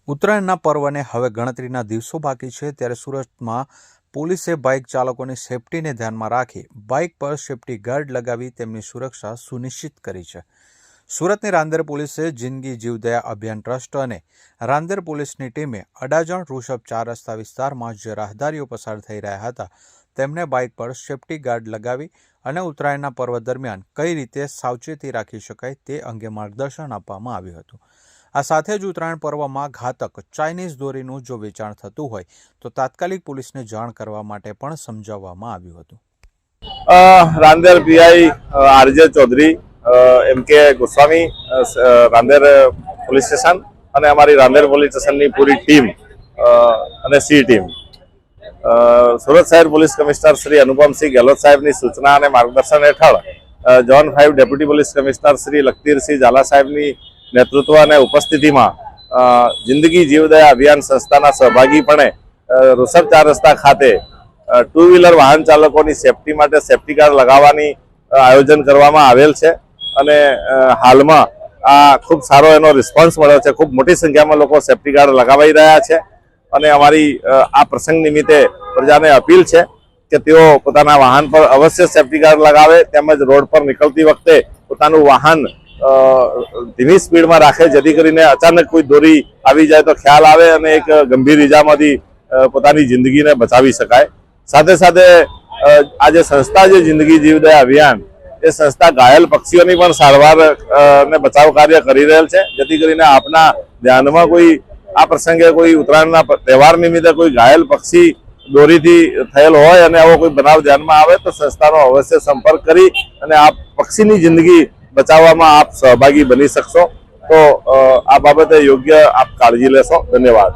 ઉત્તરાયણના પર્વને હવે ગણતરીના દિવસો બાકી છે ત્યારે સુરતમાં પોલીસે બાઇક ચાલકોની સેફટીને ધ્યાનમાં રાખી બાઇક પર સેફટી ગાર્ડ લગાવી તેમની સુરક્ષા સુનિશ્ચિત કરી છે। સુરતની રાંદેર પોલીસે જિંદગી જીવદયા અભિયાન ટ્રસ્ટ અને રાંદેર પોલીસની ટીમે અડાજણ ઋષભ 4 રસ્તા વિસ્તારમાં જે રાહદારીઓ પસાર થઈ રહ્યા હતા તેમને બાઇક પર સેફટી ગાર્ડ લગાવી અને ઉત્તરાયણના પર્વ દરમિયાન કઈ રીતે સાવચેતી રાખી શકાય તે અંગે માર્ગદર્શન આપવામાં આવ્યું હતું। આ સાથે જ ઉત્તરાયણ પર્વમાં ઘાતક ચાઇનીઝ દોરીનું જો વેચાણ થતું હોય તો તાત્કાલિક પોલીસને જાણ કરવા માટે પણ સમજાવવામાં આવ્યું હતું। Rander PI RJ Chaudhary MK Goswami Rander police station અને અમારી રાંદેર પોલીસ સ્ટેશનની પૂરી ટીમ અને સી ટીમ સુરત શહેર પોલીસ કમિશનર શ્રી અનુપમસિંહ ગેહલોત સાહેબની સૂચના અને માર્ગદર્શન હેઠળ zone 5 deputy police commissioner Shri Lakhtirsinh Jhala સાહેબની નેતૃત્વ અને ઉપસ્થિતિમાં જિંદગી જીવદયા અભિયાન સંસ્થાના સહભાગીપણે ઋષભ 4 રસ્તા ખાતે 2 વ્હીલર વાહન ચાલકોની સેફટી માટે સેફટી ગાર્ડ લગાવવાની આયોજન કરવામાં આવેલ છે અને હાલમાં આ ખૂબ સારો એનો રિસ્પોન્સ મળ્યો છે। ખૂબ મોટી સંખ્યામાં લોકો સેફટી ગાર્ડ લગાવી રહ્યા છે અને અમારી આ પ્રસંગ નિમિત્તે પ્રજાને અપીલ છે કે તેઓ પોતાના વાહન પર અવશ્ય સેફટી ગાર્ડ લગાવે તેમજ રોડ પર નીકળતી વખતે પોતાનું વાહન ધીમી સ્પીડમાં રાખે જેથી કરીને અચાનક કોઈ દોરી આવી જાય તો ખ્યાલ આવે અને એક ગંભીર ઇજામાંથી પોતાની જિંદગીને બચાવી શકાય। સાથે સાથે આ જે સંસ્થા છે જિંદગી જીવદયા અભિયાન એ સંસ્થા ઘાયલ પક્ષીઓની પણ સારવાર ને બચાવ કાર્ય કરી રહેલ છે જેથી કરીને આપના ધ્યાનમાં કોઈ આ પ્રસંગે કોઈ ઉત્તરાયણના તહેવાર નિમિત્તે કોઈ ઘાયલ પક્ષી દોરીથી થયેલ હોય અને આવો કોઈ બનાવ ધ્યાનમાં આવે તો સંસ્થાનો અવશ્ય સંપર્ક કરી અને આ પક્ષીની જિંદગી બચાવવામાં આપ સહભાગી બની શકશો। તો આ બાબતે યોગ્ય આપ કાળજી લેશો। ધન્યવાદ।